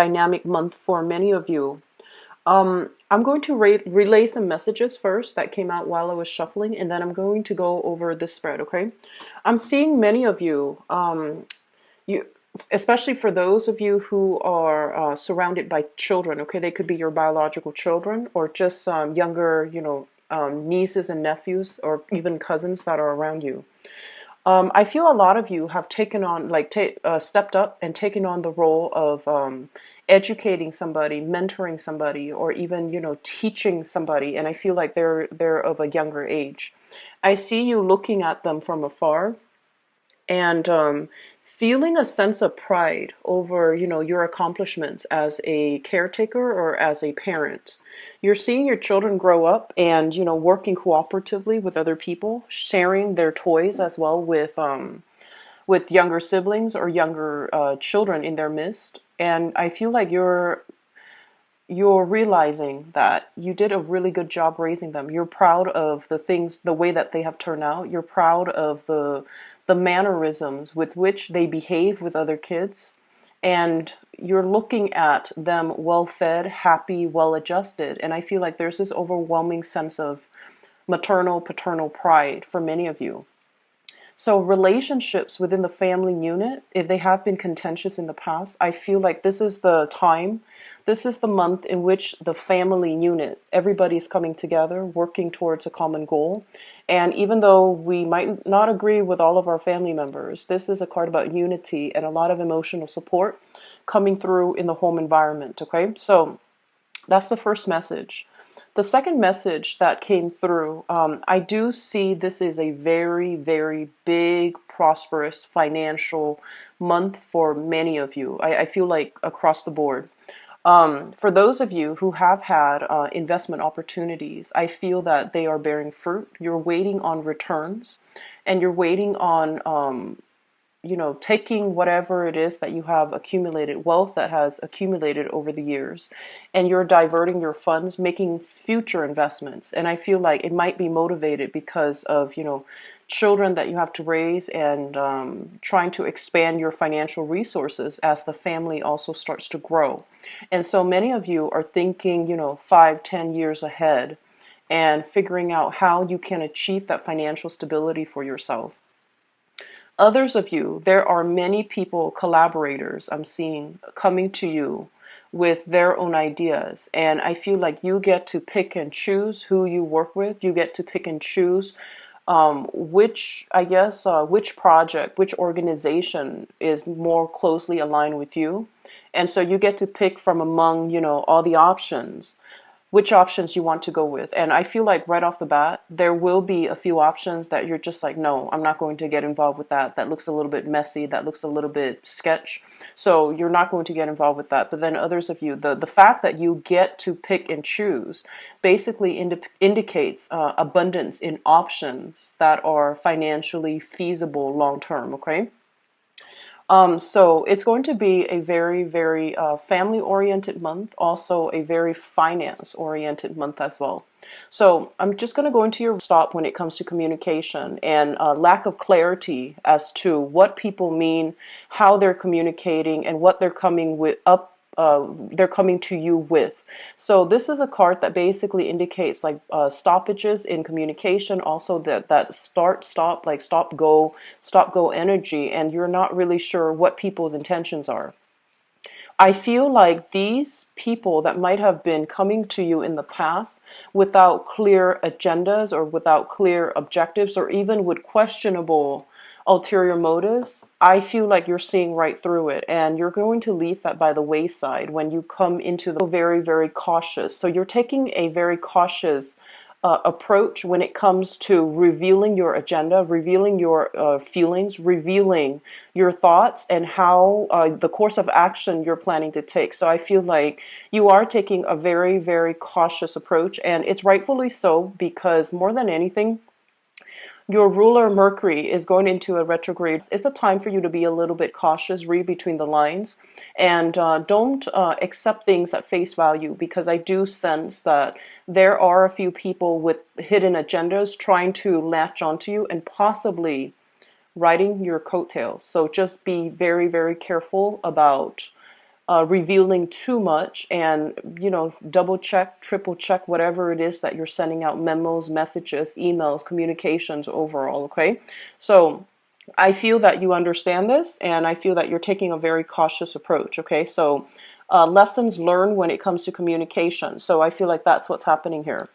dynamic month for many of you. I'm going to relay some messages first that came out while I was shuffling, and then I'm going to go over this spread, okay? I'm seeing many of you, you, especially for those of you who are surrounded by children, okay? They could be your biological children or just younger, nieces and nephews or even cousins that are around you. I feel a lot of you have taken on, stepped up and taken on the role of educating somebody, mentoring somebody, or even, teaching somebody. And I feel like they're of a younger age. I see you looking at them from afar and feeling a sense of pride over, your accomplishments as a caretaker or as a parent. You're seeing your children grow up and, working cooperatively with other people, sharing their toys as well with younger siblings or younger children in their midst. And I feel like you're realizing that you did a really good job raising them. You're proud of the things, the way that they have turned out. You're proud of the mannerisms with which they behave with other kids. And you're looking at them well fed, happy, well adjusted. And I feel like there's this overwhelming sense of maternal, paternal pride for many of you. So relationships within the family unit, if they have been contentious in the past, I feel like this is the time, this is the month in which the family unit, everybody's coming together, working towards a common goal. And even though we might not agree with all of our family members, this is a card about unity and a lot of emotional support coming through in the home environment, okay? So that's the first message. The second message that came through, I do see this is a very, very big, prosperous financial month for many of you. I feel like across the board. For those of you who have had investment opportunities, I feel that they are bearing fruit. You're waiting on returns and you're waiting on taking whatever it is that you have accumulated, wealth that has accumulated over the years, and you're diverting your funds, making future investments. And I feel like it might be motivated because of, children that you have to raise and trying to expand your financial resources as the family also starts to grow. And so many of you are thinking, 5, 10 years ahead and figuring out how you can achieve that financial stability for yourself. Others of you, there are many people, collaborators I'm seeing coming to you with their own ideas. And I feel like you get to pick and choose who you work with. You get to pick and choose which project, which organization is more closely aligned with you. And so you get to pick from among, all the options which options you want to go with. And I feel like right off the bat, there will be a few options that you're just like, no, I'm not going to get involved with that. That looks a little bit messy. That looks a little bit sketch. So you're not going to get involved with that. But then others of you, the fact that you get to pick and choose basically indicates abundance in options that are financially feasible long term, okay? So it's going to be a very, very family-oriented month, also a very finance-oriented month as well. So I'm just going to go into your stop when it comes to communication and lack of clarity as to what people mean, how they're communicating, and what they're coming with up. They're coming to you with. So this is a card that basically indicates like stoppages in communication, also that stop, like stop go energy, and you're not really sure what people's intentions are. I feel like these people that might have been coming to you in the past without clear agendas or without clear objectives or even with questionable ulterior motives, I feel like you're seeing right through it and you're going to leave that by the wayside when you come into the very, very cautious. So you're taking a very cautious approach when it comes to revealing your agenda, revealing your feelings, revealing your thoughts, and how the course of action you're planning to take. So I feel like you are taking a very, very cautious approach, and it's rightfully so because more than anything, your ruler Mercury is going into a retrograde. It's a time for you to be a little bit cautious, read between the lines, and don't accept things at face value because I do sense that there are a few people with hidden agendas trying to latch onto you and possibly riding your coattails. So just be very, very careful about revealing too much, and double check, triple check whatever it is that you're sending out: memos, messages, emails, communications overall. Okay, so I feel that you understand this, and I feel that you're taking a very cautious approach. Okay, so lessons learned when it comes to communication. So I feel like that's what's happening here.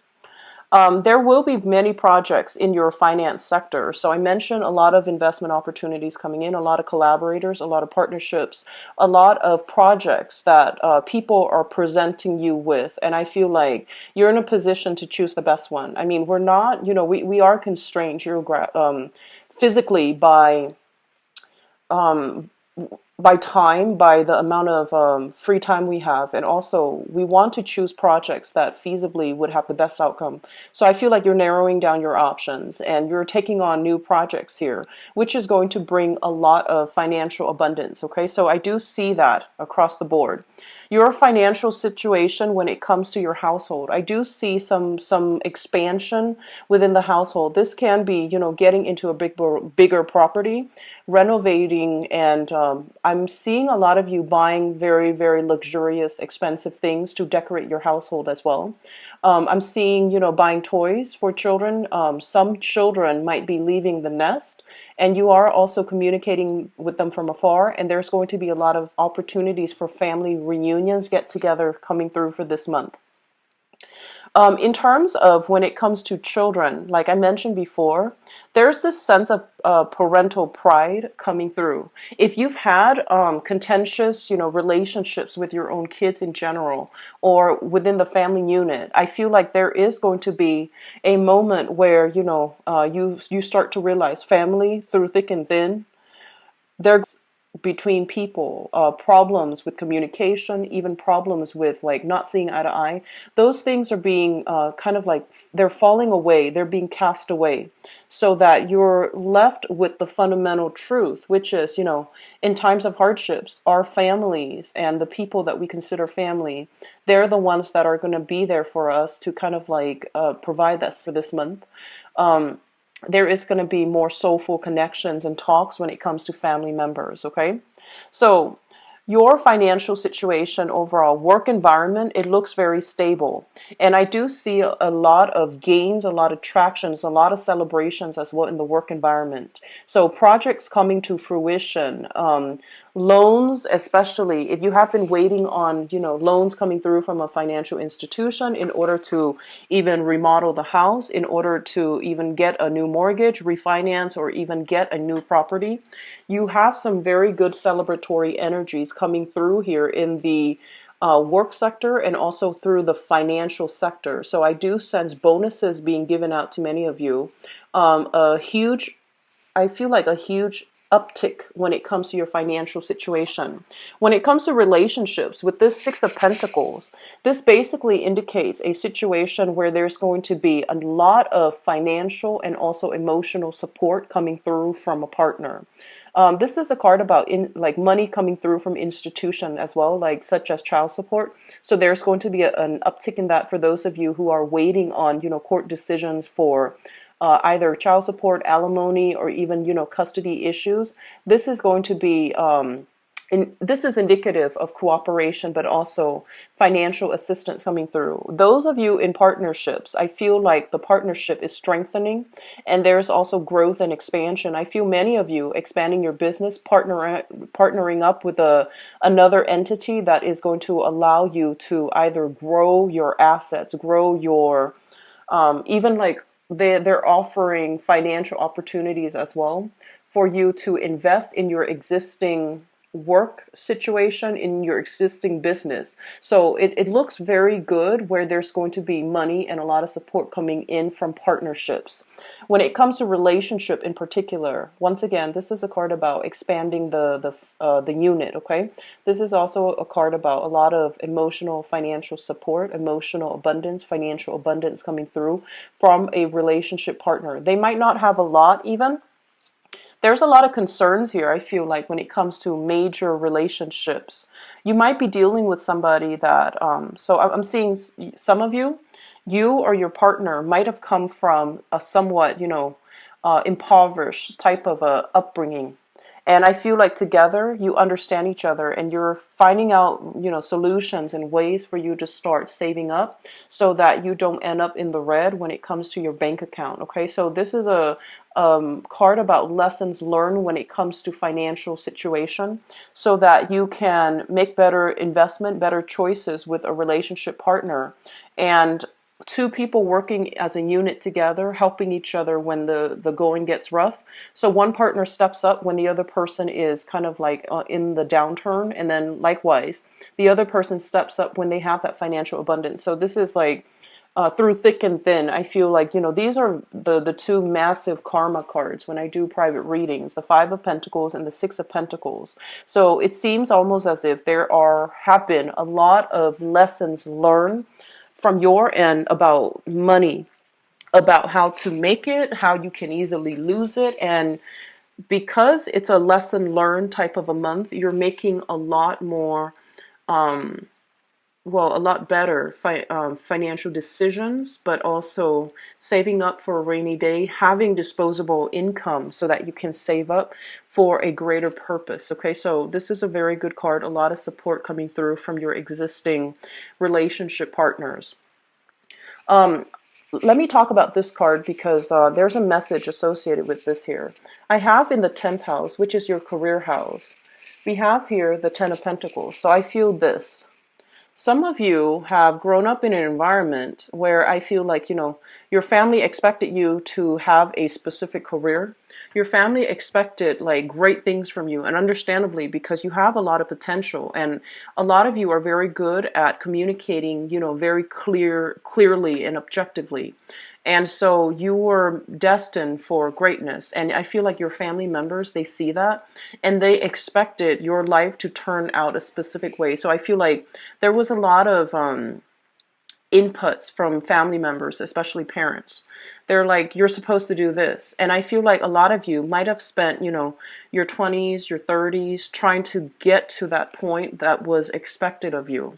There will be many projects in your finance sector. So I mentioned a lot of investment opportunities coming in, a lot of collaborators, a lot of partnerships, a lot of projects that people are presenting you with. And I feel like you're in a position to choose the best one. I mean, we're not, we are constrained physically um, by time, by the amount of free time we have, and also we want to choose projects that feasibly would have the best outcome. So I feel like you're narrowing down your options and you're taking on new projects here, which is going to bring a lot of financial abundance. Okay, so I do see that across the board. Your financial situation when it comes to your household, I do see some expansion within the household. This can be, getting into a bigger property, renovating, and I'm seeing a lot of you buying very, very luxurious, expensive things to decorate your household as well. I'm seeing, buying toys for children. Some children might be leaving the nest, and you are also communicating with them from afar. And there's going to be a lot of opportunities for family reunions, get together coming through for this month. In terms of when it comes to children, like I mentioned before, there's this sense of parental pride coming through. If you've had contentious, relationships with your own kids in general, or within the family unit, I feel like there is going to be a moment where, you start to realize family through thick and thin. There between people, problems with communication, even problems with like not seeing eye to eye. Those things are being kind of like they're falling away, they're being cast away, so that you're left with the fundamental truth, which is, in times of hardships, our families and the people that we consider family, they're the ones that are going to be there for us to kind of like provide us for this month. There is going to be more soulful connections and talks when it comes to family members, okay? So your financial situation overall, work environment, it looks very stable. And I do see a lot of gains, a lot of tractions, a lot of celebrations as well in the work environment. So projects coming to fruition, loans, especially if you have been waiting on, loans coming through from a financial institution in order to even remodel the house, in order to even get a new mortgage, refinance, or even get a new property. You have some very good celebratory energies coming through here in the work sector and also through the financial sector. So I do sense bonuses being given out to many of you. I feel like a huge uptick when it comes to your financial situation. When it comes to relationships, with this Six of Pentacles, this basically indicates a situation where there's going to be a lot of financial and also emotional support coming through from a partner. This is a card about like money coming through from institution as well, like such as child support. So there's going to be an uptick in that for those of you who are waiting on, court decisions for either child support, alimony, or even, custody issues. This is going to be, this is indicative of cooperation, but also financial assistance coming through. Those of you in partnerships, I feel like the partnership is strengthening, and there's also growth and expansion. I feel many of you expanding your business, partnering up with another entity that is going to allow you to either grow your assets, grow your, even like they're offering financial opportunities as well for you to invest in your existing work situation, in your existing business. So it looks very good where there's going to be money and a lot of support coming in from partnerships. When it comes to relationship in particular, once again, this is a card about expanding the unit, okay? This is also a card about a lot of emotional financial support, emotional abundance, financial abundance coming through from a relationship partner. They might not have a lot even. There's a lot of concerns here, I feel like, when it comes to major relationships. You might be dealing with somebody that, so I'm seeing some of you, you or your partner might have come from a somewhat, impoverished type of upbringing. And I feel like together you understand each other and you're finding out, solutions and ways for you to start saving up so that you don't end up in the red when it comes to your bank account. Okay, so this is a card about lessons learned when it comes to financial situation so that you can make better investment, better choices with a relationship partner. And two people working as a unit together, helping each other when the going gets rough. So one partner steps up when the other person is kind of like in the downturn, and then likewise, the other person steps up when they have that financial abundance. So this is like through thick and thin. I feel like, these are the two massive karma cards when I do private readings, the Five of Pentacles and the Six of Pentacles. So it seems almost as if have been a lot of lessons learned from your end about money, about how to make it, how you can easily lose it. And because it's a lesson learned type of a month, you're making a lot more, a lot better financial decisions, but also saving up for a rainy day, having disposable income so that you can save up for a greater purpose. Okay, so this is a very good card, a lot of support coming through from your existing relationship partners. Let me talk about this card because there's a message associated with this here. I have in the 10th house, which is your career house, we have here the 10 of Pentacles. So I feel this. Some of you have grown up in an environment where I feel like, your family expected you to have a specific career. Your family expected like great things from you, and understandably, because you have a lot of potential and a lot of you are very good at communicating, very clearly and objectively. And so you were destined for greatness. And I feel like your family members, they see that and they expected your life to turn out a specific way. So I feel like there was a lot of inputs from family members, especially parents. They're like, you're supposed to do this. And I feel like a lot of you might have spent, your 20s, your 30s trying to get to that point that was expected of you.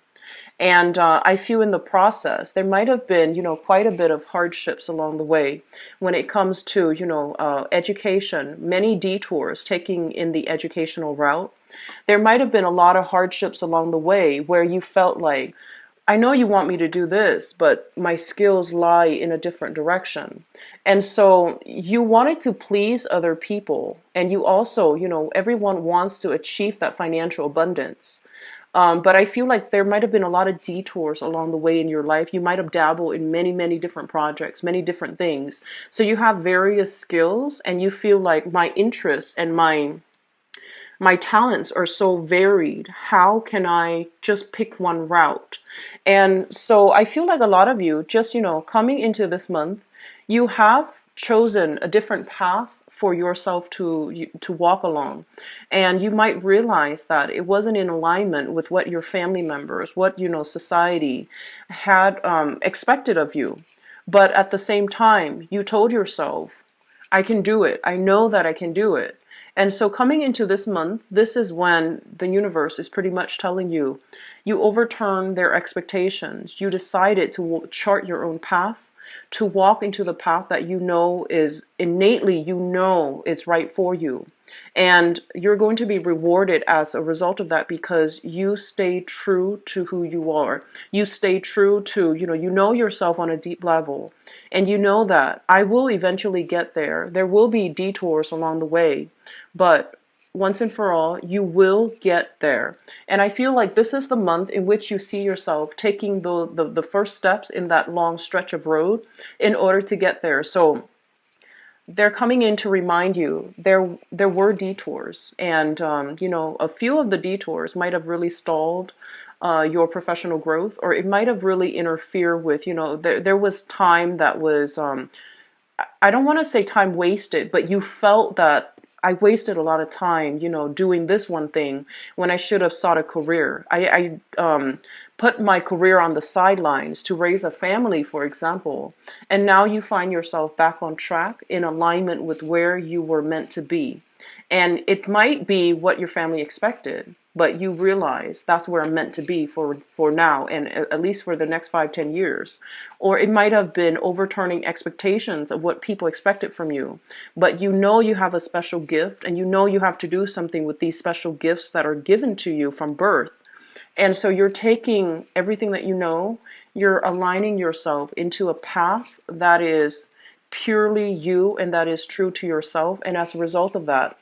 And I feel in the process, there might have been, quite a bit of hardships along the way when it comes to, education, many detours taking in the educational route. There might have been a lot of hardships along the way where you felt like, I know you want me to do this, but my skills lie in a different direction. And so you wanted to please other people. And you also, everyone wants to achieve that financial abundance. But I feel like there might have been a lot of detours along the way in your life. You might have dabbled in many, many different projects, many different things. So you have various skills and you feel like my interests and my talents are so varied. How can I just pick one route? And so I feel like a lot of you just, coming into this month, you have chosen a different path for yourself to walk along. And you might realize that it wasn't in alignment with what your family members, what, society had expected of you. But at the same time, you told yourself, I can do it. I know that I can do it. And so coming into this month, this is when the universe is pretty much telling you, you overturn their expectations. You decided to chart your own path, to walk into the path that you know is innately, is right for you. And you're going to be rewarded as a result of that because you stay true to who you are. You stay true to, you know yourself on a deep level. And you know that I will eventually get there. There will be detours along the way, but once and for all, you will get there. And I feel like this is the month in which you see yourself taking the first steps in that long stretch of road in order to get there. So they're coming in to remind you there were detours, and a few of the detours might have really stalled your professional growth, or it might have really interfered with, there was time that was I don't want to say time wasted, but you felt that I wasted a lot of time, doing this one thing when I should have sought a career. I put my career on the sidelines to raise a family, for example. And now you find yourself back on track in alignment with where you were meant to be. And it might be what your family expected, but you realize that's where I'm meant to be for now, and at least for the next 5, 10 years. Or it might have been overturning expectations of what people expected from you, but you know you have a special gift, and you know you have to do something with these special gifts that are given to you from birth. And so you're taking everything that you know, you're aligning yourself into a path that is purely you and that is true to yourself. And as a result of that,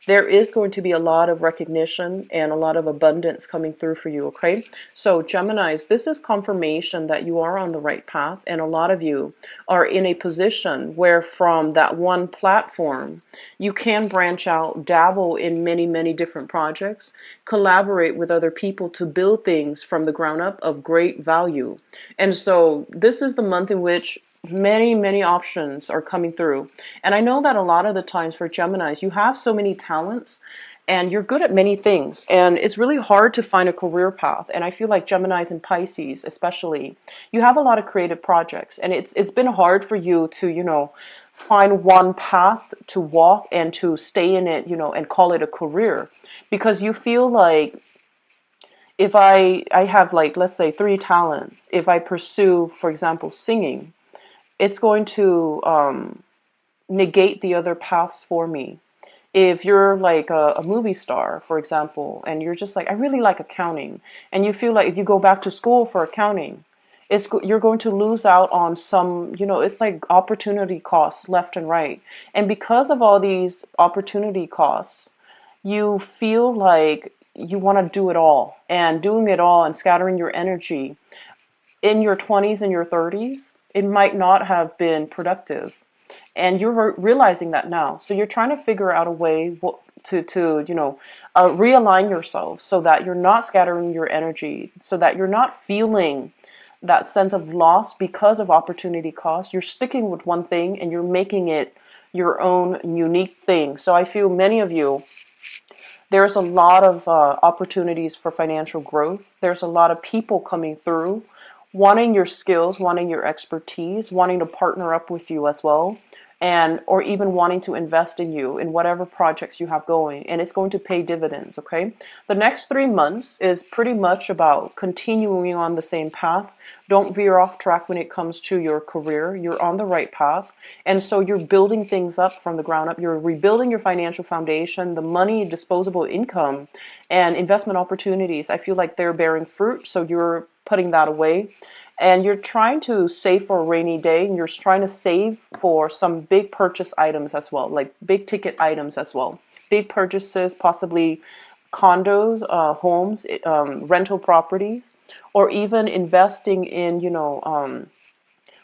there is going to be a lot of recognition and a lot of abundance coming through for you, okay? So Geminis, this is confirmation that you are on the right path, and a lot of you are in a position where from that one platform, you can branch out, dabble in many, many different projects, collaborate with other people to build things from the ground up of great value. And so this is the month in which many options are coming through. And I know that a lot of the times for Geminis, you have so many talents and you're good at many things, and it's really hard to find a career path. And I feel like Geminis and Pisces especially, you have a lot of creative projects, and it's been hard for you to, find one path to walk and to stay in it, and call it a career, because you feel like, if I have, like, let's say 3 talents, if I pursue, for example, singing, it's going to negate the other paths for me. If you're like a movie star, for example, and you're just like, I really like accounting, and you feel like if you go back to school for accounting, you're going to lose out on some, it's like opportunity costs left and right. And because of all these opportunity costs, you feel like you want to do it all, and doing it all and scattering your energy in your 20s and your 30s, it might not have been productive. And you're realizing that now. So you're trying to figure out a way to realign yourself so that you're not scattering your energy, so that you're not feeling that sense of loss because of opportunity cost. You're sticking with one thing and you're making it your own unique thing. So I feel many of you, there's a lot of opportunities for financial growth. There's a lot of people coming through, wanting your skills, wanting your expertise, wanting to partner up with you as well, and or even wanting to invest in you in whatever projects you have going, and it's going to pay dividends, okay? The next 3 months is pretty much about continuing on the same path. Don't veer off track when it comes to your career. You're on the right path, and so you're building things up from the ground up. You're rebuilding your financial foundation, the money, disposable income, and investment opportunities. I feel like they're bearing fruit, so you're putting that away. And you're trying to save for a rainy day, and you're trying to save for some big purchase items as well, like big ticket items as well. Big purchases, possibly condos, homes, rental properties, or even investing in,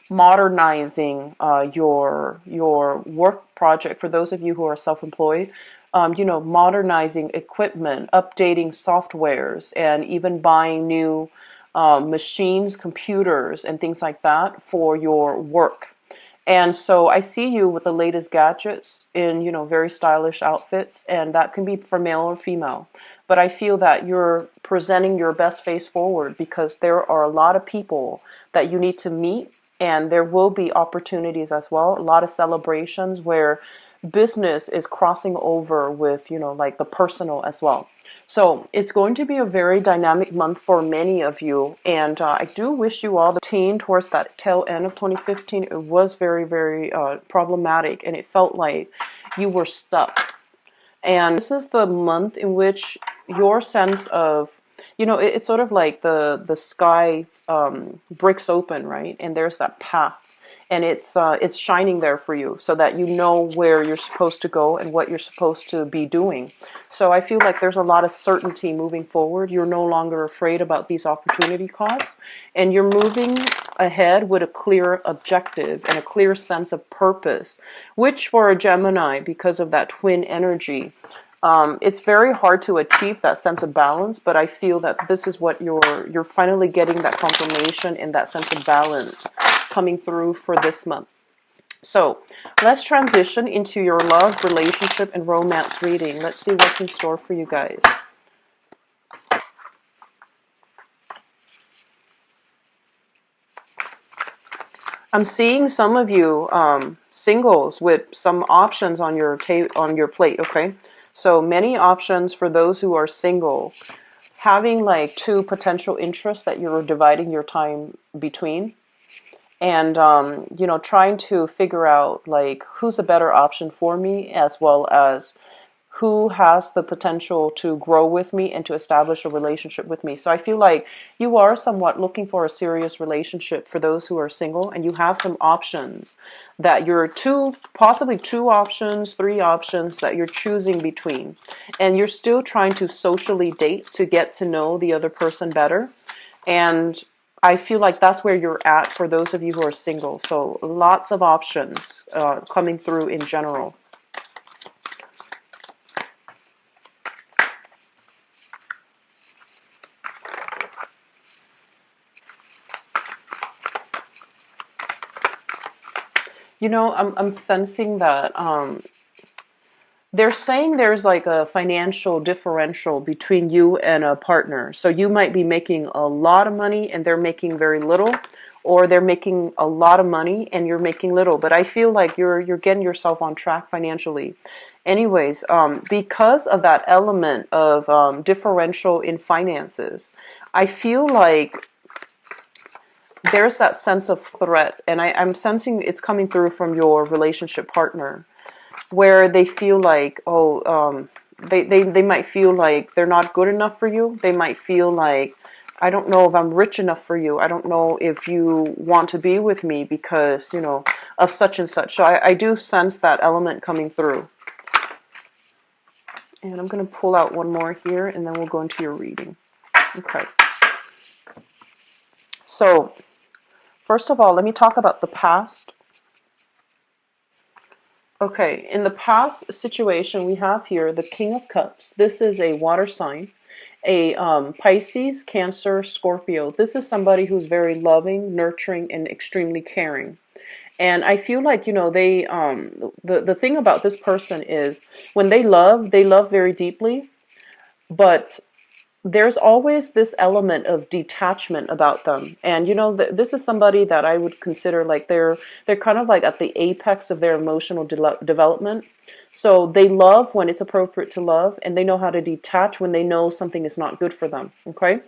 modernizing your work project. For those of you who are self-employed, modernizing equipment, updating softwares, and even buying new machines, computers, and things like that for your work. And so I see you with the latest gadgets in, very stylish outfits, and that can be for male or female. But I feel that you're presenting your best face forward because there are a lot of people that you need to meet, and there will be opportunities as well. A lot of celebrations where business is crossing over with, like the personal as well. So it's going to be a very dynamic month for many of you, and I do wish you all the team towards that tail end of 2015. It was very problematic, and it felt like you were stuck. And this is the month in which your sense of, it's sort of like the sky breaks open, right? And there's that path, and it's shining there for you so that you know where you're supposed to go and what you're supposed to be doing. So I feel like there's a lot of certainty moving forward. You're no longer afraid about these opportunity costs, and you're moving ahead with a clear objective and a clear sense of purpose, which for a Gemini, because of that twin energy, it's very hard to achieve that sense of balance, but I feel that this is what you're finally getting, that confirmation and that sense of balance coming through for this month. So let's transition into your love, relationship, and romance reading. Let's see what's in store for you guys. I'm seeing some of you singles with some options on your on your plate, okay? So many options for those who are single, having like two potential interests that you're dividing your time between, and you know, trying to figure out like who's a better option for me, as well as who has the potential to grow with me and to establish a relationship with me. So I feel like you are somewhat looking for a serious relationship for those who are single, and you have some options that you're possibly two options, three options that you're choosing between. And you're still trying to socially date to get to know the other person better. And I feel like that's where you're at for those of you who are single. So lots of options coming through in general. You know, I'm sensing that they're saying there's like a financial differential between you and a partner. So you might be making a lot of money and they're making very little, or they're making a lot of money and you're making little. But I feel like you're getting yourself on track financially. Anyways, because of that element of differential in finances, I feel like there's that sense of threat, and I'm sensing it's coming through from your relationship partner, where they feel like, oh, they might feel like they're not good enough for you. They might feel like, I don't know if I'm rich enough for you. I don't know if you want to be with me because, you know, of such and such. So I do sense that element coming through. And I'm going to pull out one more here, and then we'll go into your reading. Okay. So, first of all, let me talk about the past. Okay, in the past situation, we have here the King of Cups. This is a water sign, a Pisces, Cancer, Scorpio. This is somebody who's very loving, nurturing, and extremely caring. And I feel like, you know, the thing about this person is when they love very deeply, but there's always this element of detachment about them. And you know, this is somebody that I would consider like they're kind of like at the apex of their emotional development. So they love when it's appropriate to love, and they know how to detach when they know something is not good for them. Okay.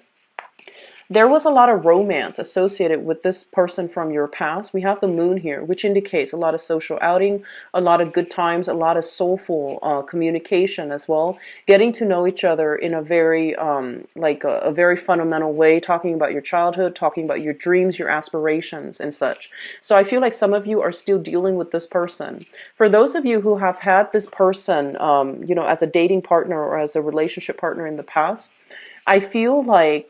There was a lot of romance associated with this person from your past. We have the moon here, which indicates a lot of social outing, a lot of good times, a lot of soulful communication as well. Getting to know each other in a very, like a very fundamental way, talking about your childhood, talking about your dreams, your aspirations, and such. So I feel like some of you are still dealing with this person. For those of you who have had this person, you know, as a dating partner or as a relationship partner in the past, I feel like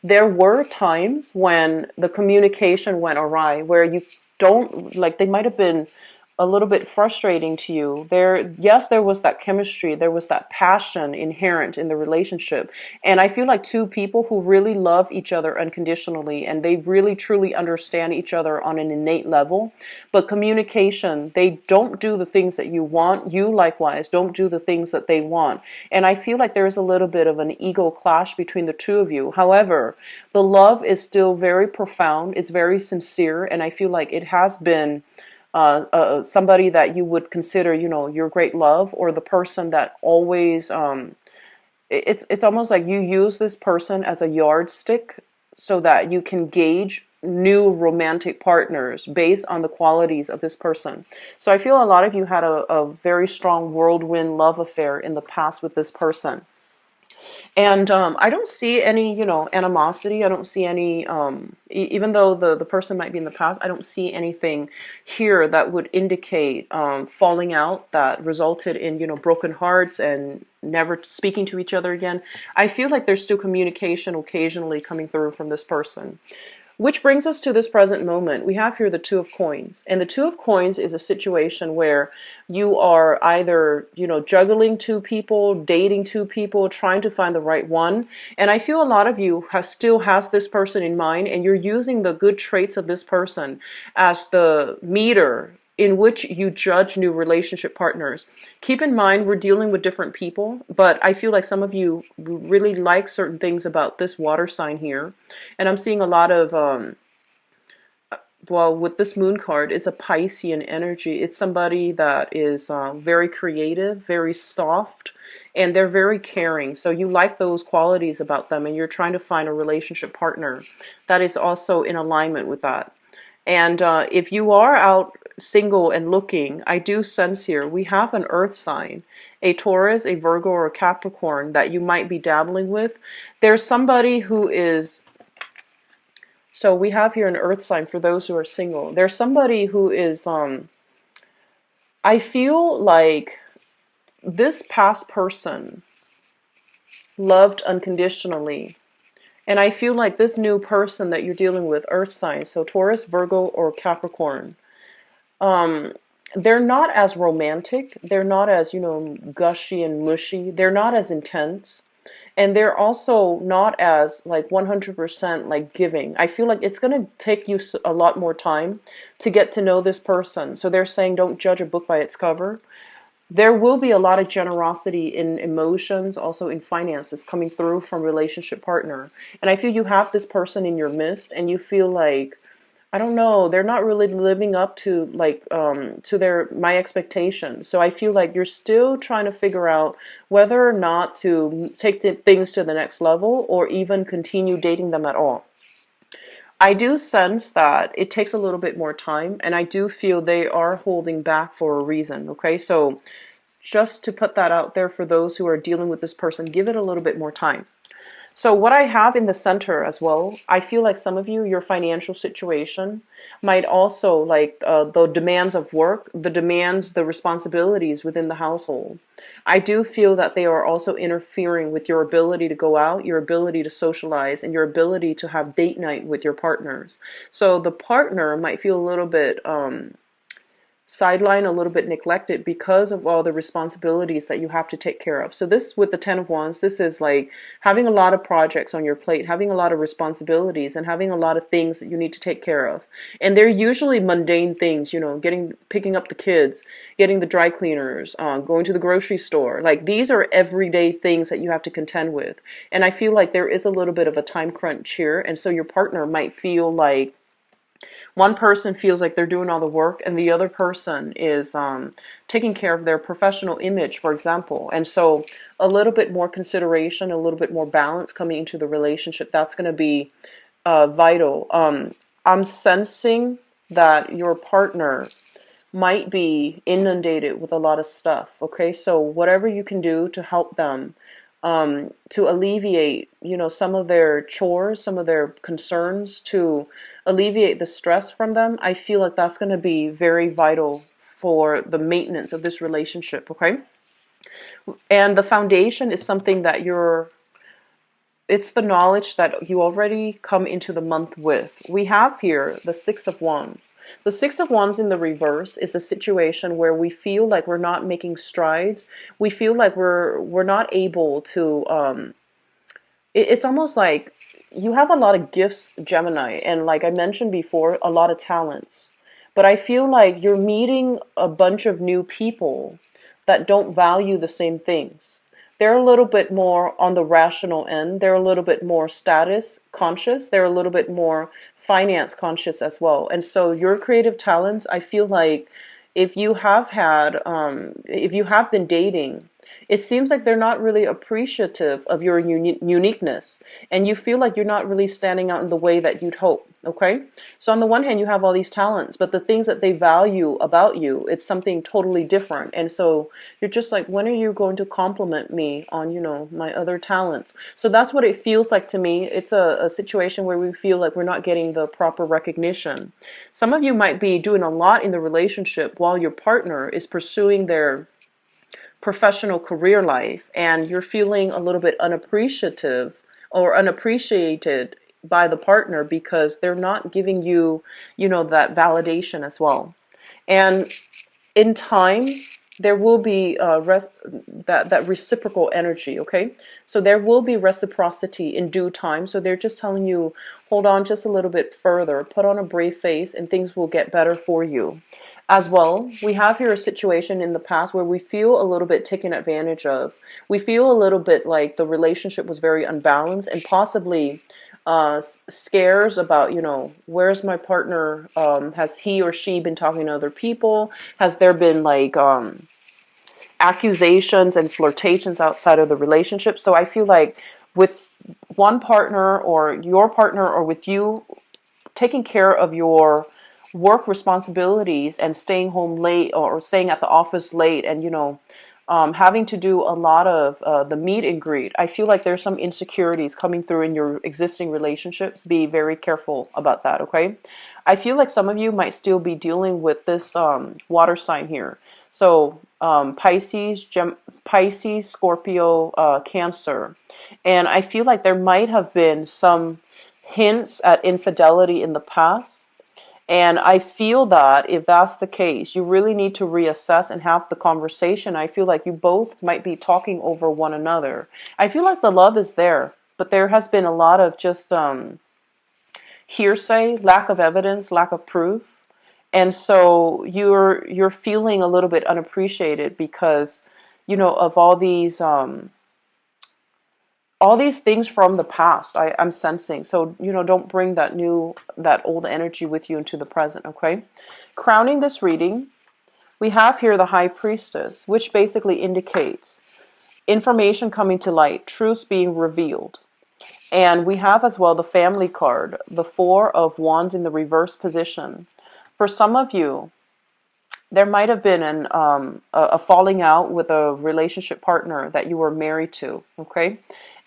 there were times when the communication went awry, where you don't like, they might have been a little bit frustrating to you. Yes, there was that chemistry, there was that passion inherent in the relationship. And I feel like two people who really love each other unconditionally, and they really truly understand each other on an innate level. But communication, they don't do the things that you want. You likewise don't do the things that they want. And I feel like there's a little bit of an ego clash between the two of you. However, the love is still very profound. It's very sincere. And I feel like it has been somebody that you would consider, you know, your great love, or the person that always, it's almost like you use this person as a yardstick so that you can gauge new romantic partners based on the qualities of this person. So I feel a lot of you had a very strong whirlwind love affair in the past with this person. And I don't see any, you know, animosity. I don't see any, even though the person might be in the past, I don't see anything here that would indicate falling out that resulted in, you know, broken hearts and never speaking to each other again. I feel like there's still communication occasionally coming through from this person. Which brings us to this present moment. We have here the Two of Coins. And the Two of Coins is a situation where you are either, you know, juggling two people, dating two people, trying to find the right one. And I feel a lot of you still has this person in mind, and you're using the good traits of this person as the meter in which you judge new relationship partners. Keep in mind, we're dealing with different people, but I feel like some of you really like certain things about this water sign here. And I'm seeing a lot of well, with this moon card, it's a Piscean energy. It's somebody that is very creative, very soft, and they're very caring. So you like those qualities about them, and you're trying to find a relationship partner that is also in alignment with that. And if you are out single and looking, I do sense here we have an earth sign, a Taurus, a Virgo, or a Capricorn that you might be dabbling with. There's somebody who is, so we have here an earth sign for those who are single. There's somebody who is, I feel like this past person loved unconditionally. And I feel like this new person that you're dealing with, earth sign, so Taurus, Virgo, or Capricorn, um, they're not as romantic. They're not as, gushy and mushy. They're not as intense. And they're also not as like 100% like giving. I feel like it's going to take you a lot more time to get to know this person. So they're saying don't judge a book by its cover. There will be a lot of generosity in emotions, also in finances coming through from relationship partner. And I feel you have this person in your midst and you feel like, I don't know, they're not really living up to like to their my expectations. So I feel like you're still trying to figure out whether or not to take things to the next level or even continue dating them at all. I do sense that it takes a little bit more time, and I do feel they are holding back for a reason, okay? So just to put that out there for those who are dealing with this person, give it a little bit more time. So what I have in the center as well, I feel like some of you, your financial situation might also like the demands of work, the demands, the responsibilities within the household. I do feel that they are also interfering with your ability to go out, your ability to socialize, and your ability to have date night with your partners. So the partner might feel a little bit sidelined, a little bit neglected because of all the responsibilities that you have to take care of. So this with the 10 of Wands, this is like having a lot of projects on your plate, having a lot of responsibilities and having a lot of things that you need to take care of. And they're usually mundane things, picking up the kids, getting the dry cleaners, going to the grocery store. Like these are everyday things that you have to contend with. And I feel like there is a little bit of a time crunch here. And so your partner might feel like one person feels like they're doing all the work and the other person is taking care of their professional image, for example. And so a little bit more consideration, a little bit more balance coming into the relationship, that's going to be vital. I'm sensing that your partner might be inundated with a lot of stuff. Okay, so whatever you can do to help them, to alleviate, some of their chores, some of their concerns, to alleviate the stress from them, I feel like that's going to be very vital for the maintenance of this relationship. Okay, and the foundation is something that it's the knowledge that you already come into the month with. We have here the Six of Wands. The Six of Wands in the reverse is a situation where we feel like we're not making strides. We feel like we're not able to. It's almost like you have a lot of gifts, Gemini, and like I mentioned before, a lot of talents. But I feel like you're meeting a bunch of new people that don't value the same things. They're a little bit more on the rational end. They're a little bit more status conscious. They're a little bit more finance conscious as well. And so your creative talents, I feel like if you have been dating, it seems like they're not really appreciative of your uniqueness. And you feel like you're not really standing out in the way that you'd hope. Okay? So on the one hand, you have all these talents, but the things that they value about you, it's something totally different. And so you're just like, when are you going to compliment me on, my other talents? So that's what it feels like to me. It's a situation where we feel like we're not getting the proper recognition. Some of you might be doing a lot in the relationship while your partner is pursuing their professional career life, and you're feeling a little bit unappreciative or unappreciated by the partner because they're not giving you, that validation as well. And in time, there will be that reciprocal energy. Okay, so there will be reciprocity in due time. So they're just telling you, hold on just a little bit further, put on a brave face, and things will get better for you. As well, we have here a situation in the past where we feel a little bit taken advantage of. We feel a little bit like the relationship was very unbalanced, and possibly scares about, where's my partner? Has he or she been talking to other people? Has there been like accusations and flirtations outside of the relationship? So I feel like with one partner or your partner or with you taking care of your work responsibilities and staying home late or staying at the office late and having to do a lot of the meet and greet, I feel like there's some insecurities coming through in your existing relationships. Be very careful about that, okay? I feel like some of you might still be dealing with this water sign here. So Pisces, Scorpio, Cancer. And I feel like there might have been some hints at infidelity in the past. And I feel that if that's the case, you really need to reassess and have the conversation. I feel like you both might be talking over one another. I feel like the love is there, but there has been a lot of just hearsay, lack of evidence, lack of proof. And so you're feeling a little bit unappreciated because, of all these things from the past I'm sensing. So, don't bring that old energy with you into the present, okay? Crowning this reading, we have here the High Priestess, which basically indicates information coming to light, truths being revealed. And we have as well the Family card, the Four of Wands in the reverse position. For some of you, there might have been a falling out with a relationship partner that you were married to, okay?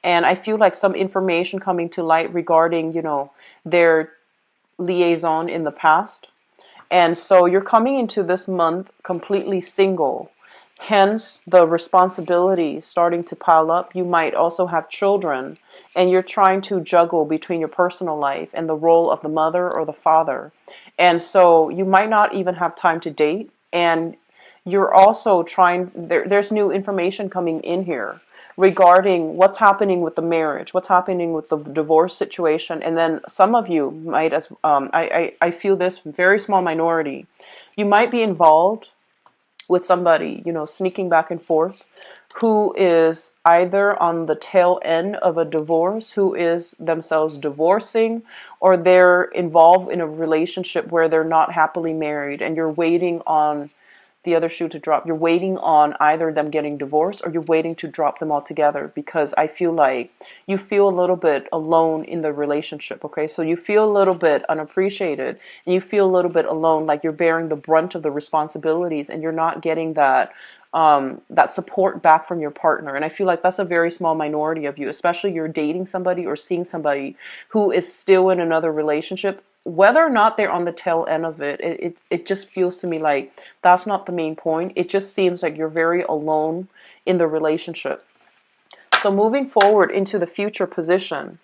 And I feel like some information coming to light regarding, their liaison in the past. And so you're coming into this month completely single. Hence, the responsibility starting to pile up. You might also have children, and you're trying to juggle between your personal life and the role of the mother or the father. And so you might not even have time to date. And you're also there's new information coming in here regarding what's happening with the marriage, what's happening with the divorce situation. And then some of you might, I feel this very small minority, you might be involved with somebody, sneaking back and forth, who is either on the tail end of a divorce, who is themselves divorcing, or they're involved in a relationship where they're not happily married and you're waiting on the other shoe to drop. You're waiting on either them getting divorced or you're waiting to drop them altogether, because I feel like you feel a little bit alone in the relationship, okay? So you feel a little bit unappreciated and you feel a little bit alone, like you're bearing the brunt of the responsibilities and you're not getting that support back from your partner. And I feel like that's a very small minority of you, especially you're dating somebody or seeing somebody who is still in another relationship. Whether or not they're on the tail end of it just feels to me like that's not the main point. It just seems like you're very alone in the relationship. So moving forward into the future position,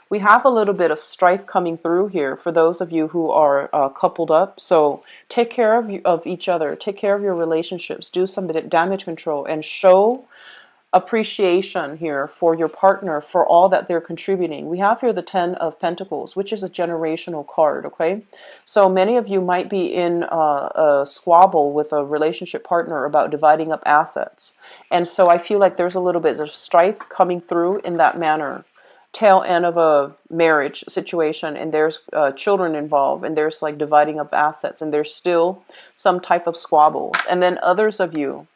we have a little bit of strife coming through here for those of you who are coupled up. So take care of each other, take care of your relationships, do some damage control, and show appreciation here for your partner for all that they're contributing. We have here the Ten of Pentacles, which is a generational card, okay? So many of you might be in a squabble with a relationship partner about dividing up assets. And so I feel like there's a little bit of strife coming through in that manner. Tail end of a marriage situation, and there's children involved, and there's like dividing up assets, and there's still some type of squabbles. And then others of you,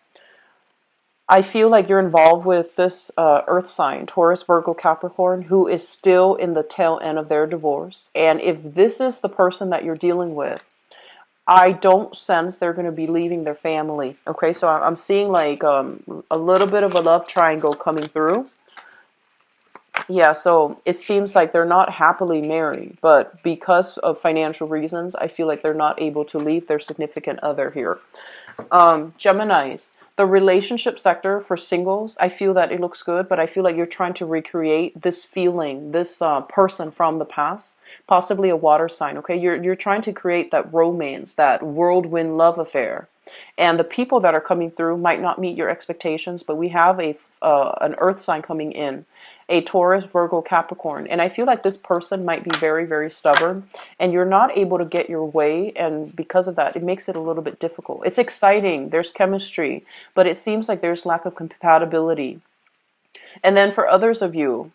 I feel like you're involved with this earth sign, Taurus, Virgo, Capricorn, who is still in the tail end of their divorce. And if this is the person that you're dealing with, I don't sense they're going to be leaving their family. Okay, so I'm seeing like a little bit of a love triangle coming through. Yeah, so it seems like they're not happily married, but because of financial reasons, I feel like they're not able to leave their significant other here. Geminis, the relationship sector for singles, I feel that it looks good, but I feel like you're trying to recreate this feeling, this person from the past, possibly a water sign, okay? You're trying to create that romance, that whirlwind love affair. And the people that are coming through might not meet your expectations, but we have an earth sign coming in, a Taurus, Virgo, Capricorn. And I feel like this person might be very, very stubborn, and you're not able to get your way. And because of that, it makes it a little bit difficult. It's exciting. There's chemistry, but it seems like there's lack of compatibility. And then for others of you,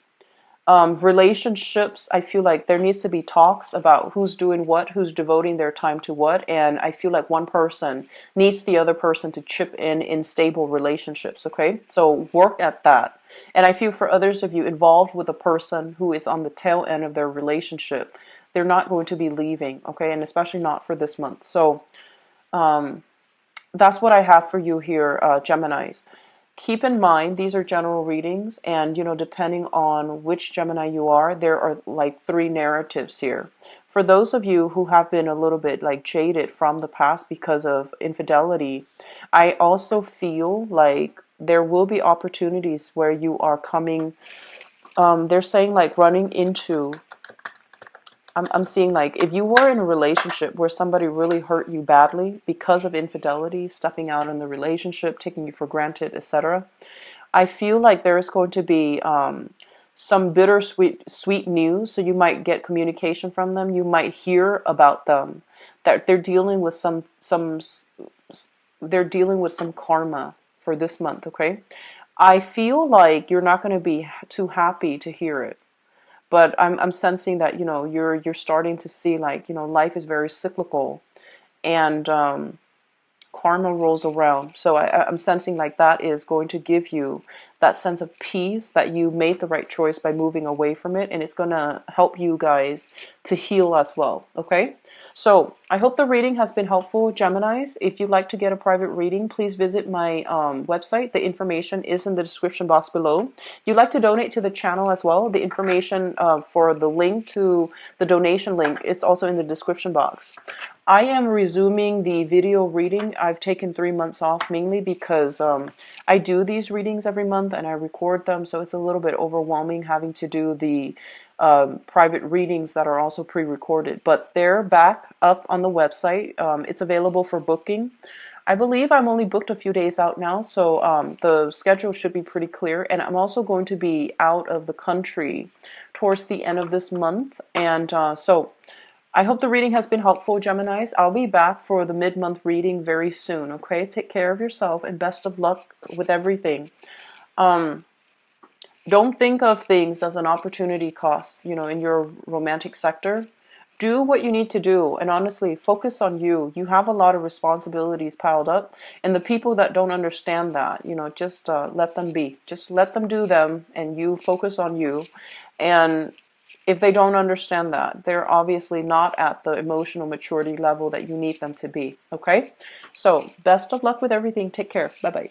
Relationships, I feel like there needs to be talks about who's doing what, who's devoting their time to what, and I feel like one person needs the other person to chip in stable relationships, okay? So work at that. And I feel for others of you involved with a person who is on the tail end of their relationship, they're not going to be leaving, okay? And especially not for this month. So that's what I have for you here, Geminis. Keep in mind, these are general readings, and depending on which Gemini you are, there are like three narratives here. For those of you who have been a little bit like jaded from the past because of infidelity, I also feel like there will be opportunities where you are coming, they're saying like running into, I'm seeing like if you were in a relationship where somebody really hurt you badly because of infidelity, stepping out in the relationship, taking you for granted, etc. I feel like there is going to be some bittersweet sweet news. So you might get communication from them. You might hear about them that they're dealing with they're dealing with some karma for this month. Okay, I feel like you're not going to be too happy to hear it, but I'm sensing that you're starting to see like life is very cyclical, and karma rolls around. So I'm sensing like that is going to give you that sense of peace that you made the right choice by moving away from it, and it's going to help you guys to heal as well. Okay, so I hope the reading has been helpful, Geminis. If you'd like to get a private reading, please visit my website. The information is in the description box below. If you'd like to donate to the channel as well, the information for the link to the donation link is also in the description box. I am resuming the video reading. I've taken 3 months off mainly because I do these readings every month and I record them, so it's a little bit overwhelming having to do the private readings that are also pre-recorded. But they're back up on the website. It's available for booking. I believe I'm only booked a few days out now, so the schedule should be pretty clear. And I'm also going to be out of the country towards the end of this month, and so I hope the reading has been helpful, Geminis. I'll be back for the mid-month reading very soon, okay? Take care of yourself and best of luck with everything. Don't think of things as an opportunity cost, in your romantic sector. Do what you need to do, and honestly, focus on you. You have a lot of responsibilities piled up, and the people that don't understand that, just let them be. Just let them do them, and you focus on you. And if they don't understand that, they're obviously not at the emotional maturity level that you need them to be, okay? So, best of luck with everything. Take care. Bye-bye.